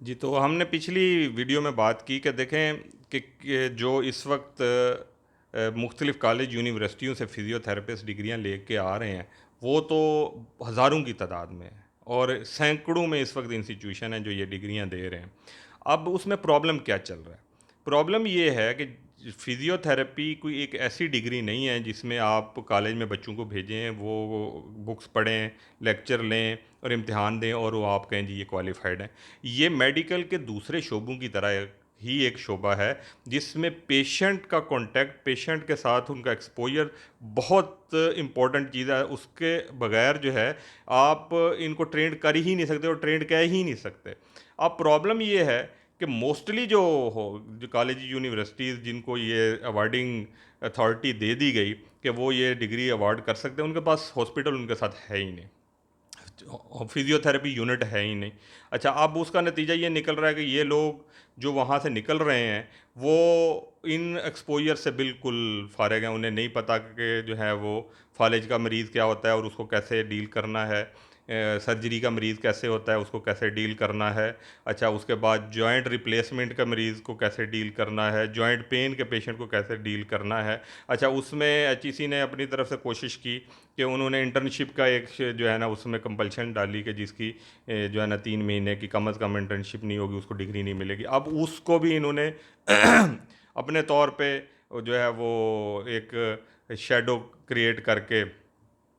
जी, तो हमने पिछली वीडियो में बात की कि देखें कि जो इस वक्त मुख्तलिफ़ कॉलेज यूनिवर्सिटियों से फ़िज़ियोथेरेपिस्ट डिग्रियां लेके आ रहे हैं, वो तो हज़ारों की तादाद में है और सैकड़ों में इस वक्त इंस्टीट्यूशन हैं जो ये डिग्रियां दे रहे हैं। अब उसमें प्रॉब्लम क्या चल रहा है? प्रॉब्लम ये है कि फ़िज़ियोथेरेपी कोई एक ऐसी डिग्री नहीं है जिसमें आप कॉलेज में बच्चों को भेजें, वो बुक्स पढ़ें, लेक्चर लें और इम्तिहान दें और वो आप कहें जी ये क्वालिफ़ाइड हैं। ये मेडिकल के दूसरे शोबों की तरह ही एक शोबा है जिसमें पेशेंट का कांटेक्ट, पेशेंट के साथ उनका एक्सपोज़र बहुत इम्पोर्टेंट चीज़ है। उसके बगैर जो है आप इनको ट्रेंड कर ही नहीं सकते और ट्रेंड कह ही नहीं सकते। अब प्रॉब्लम ये है कि मोस्टली जो कॉलेज यूनिवर्सिटीज़ जिनको ये अवार्डिंग अथॉरिटी दे दी गई कि वो ये डिग्री अवार्ड कर सकते हैं, उनके पास हॉस्पिटल उनके साथ है ही नहीं, फिजियोथेरेपी यूनिट है ही नहीं। अच्छा, अब उसका नतीजा ये निकल रहा है कि ये लोग जो वहाँ से निकल रहे हैं वो इन एक्सपोजर से बिल्कुल फारिग हैं। उन्हें नहीं पता कि जो है वो फालिज का मरीज़ क्या होता है और उसको कैसे डील करना है, सर्जरी का मरीज़ कैसे होता है उसको कैसे डील करना है। अच्छा, उसके बाद जॉइंट रिप्लेसमेंट का मरीज़ को कैसे डील करना है, जॉइंट पेन के पेशेंट को कैसे डील करना है। अच्छा, उसमें एचईसी ने अपनी तरफ से कोशिश की कि उन्होंने इंटर्नशिप का एक जो है ना उसमें कंपल्शन डाली कि जिसकी जो है ना 3 महीने की कम अज़ कम इंटर्नशिप नहीं होगी उसको डिग्री नहीं मिलेगी। अब उसको भी इन्होंने अपने तौर पे जो है वो एक शैडो क्रिएट करके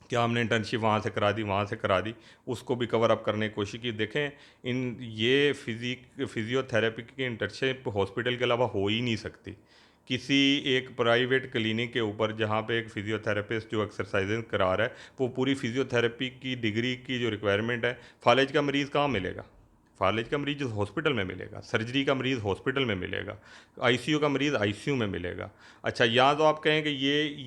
कि हमने इंटर्नशिप वहाँ से करा दी, वहाँ से करा दी, उसको भी कवर अप करने की कोशिश की। देखें, इन ये फिजियोथेरेपी की इंटर्नशिप हॉस्पिटल के अलावा हो ही नहीं सकती। किसी एक प्राइवेट क्लिनिक के ऊपर जहाँ पे एक फिजियोथेरेपिस्ट जो एक्सरसाइजेज करा रहा है, वो पूरी फिजियोथेरेपी की डिग्री की जो रिक्वायरमेंट है, फालिज का मरीज़ कहाँ मिलेगा? फालिज का मरीज़ हॉस्पिटल में मिलेगा, सर्जरी का मरीज़ हॉस्पिटल में मिलेगा, आईसीयू का मरीज़ आईसीयू में मिलेगा। अच्छा, या तो आप कहें कि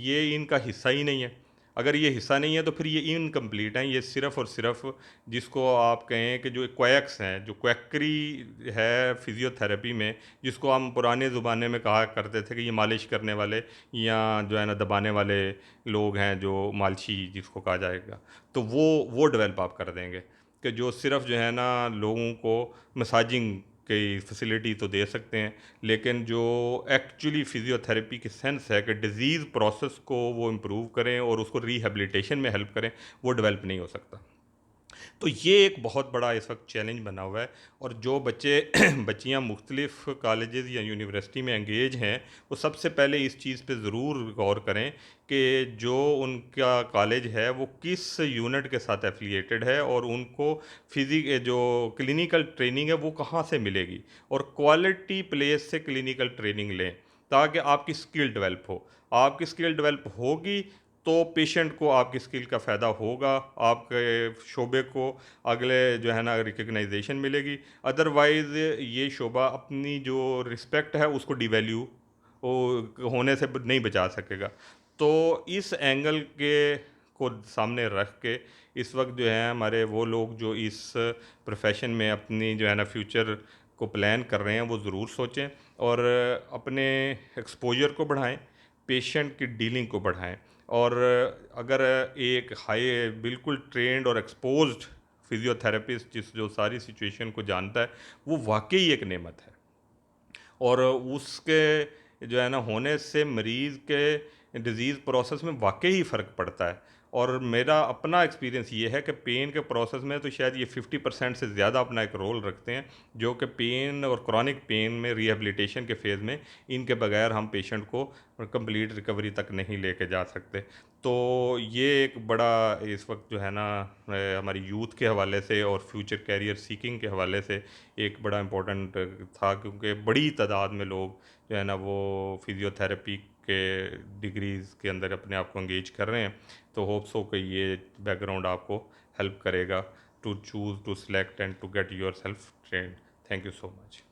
ये इनका हिस्सा ही नहीं है। अगर ये हिस्सा नहीं है तो फिर ये इनकम्प्लीट हैं। ये सिर्फ़ और सिर्फ़ जिसको आप कहें कि जो क्वैक्स हैं, जो क्वैक्री है फिज़ियोथेरेपी में, जिसको हम पुराने ज़माने में कहा करते थे कि ये मालिश करने वाले या जो है ना दबाने वाले लोग हैं, जो मालशी जिसको कहा जाएगा, तो वो डेवलप आप कर देंगे कि जो सिर्फ़ जो है ना लोगों को मसाजिंग की फैसिलिटी तो दे सकते हैं, लेकिन जो एक्चुअली फिजियोथेरेपी की सेंस है कि डिज़ीज़ प्रोसेस को वो इम्प्रूव करें और उसको रिहेबिलिटेशन में हेल्प करें, वो डेवलप नहीं हो सकता। तो ये एक बहुत बड़ा इस वक्त चैलेंज बना हुआ है और जो बच्चे बच्चियाँ मुख्तलिफ़ कॉलेजेस या यूनिवर्सिटी में एंगेज हैं, वो सबसे पहले इस चीज़ पे ज़रूर गौर करें कि जो उनका कॉलेज है वो किस यूनिट के साथ एफिलिएटेड है और उनको जो क्लिनिकल ट्रेनिंग है वो कहाँ से मिलेगी, और क्वालिटी प्लेस से क्लिनिकल ट्रेनिंग लें ताकि आपकी स्किल डेवलप हो। आपकी स्किल डेवलप होगी तो पेशेंट को आपकी स्किल का फ़ायदा होगा, आपके शोबे को अगले जो है ना रिकग्नाइजेशन मिलेगी। अदरवाइज़ ये शोबा अपनी जो रिस्पेक्ट है उसको डिवैल्यू होने से नहीं बचा सकेगा। तो इस एंगल के को सामने रख के इस वक्त जो है हमारे वो लोग जो इस प्रोफेशन में अपनी जो है ना फ्यूचर को प्लान कर रहे हैं वो ज़रूर सोचें और अपने एक्सपोजर को बढ़ाएं, पेशेंट की डीलिंग को बढ़ाएं। और अगर एक हाई बिल्कुल ट्रेंड और एक्सपोज्ड फिजियोथेरेपिस्ट जिस जो सारी सिचुएशन को जानता है, वो वाकई एक नेमत है और उसके जो है ना होने से मरीज़ के डिज़ीज़ प्रोसेस में वाकई ही फ़र्क पड़ता है। और मेरा अपना एक्सपीरियंस ये है कि पेन के प्रोसेस में तो शायद ये 50% से ज़्यादा अपना एक रोल रखते हैं, जो कि पेन और क्रॉनिक पेन में रिहेबिलिटेशन के फेज़ में इनके बगैर हम पेशेंट को कंप्लीट रिकवरी तक नहीं लेके जा सकते। तो ये एक बड़ा इस वक्त जो है ना हमारी यूथ के हवाले से और फ्यूचर कैरियर सीकिंग के हवाले से एक बड़ा इम्पोर्टेंट था, क्योंकि बड़ी तादाद में लोग जो है ना वो फिजियोथेरेपी के डिग्रीज़ के अंदर अपने आप को एंगेज कर रहे हैं। तो होप सो कि ये बैकग्राउंड आपको हेल्प करेगा to choose to select and to get yourself trained. Thank you so much.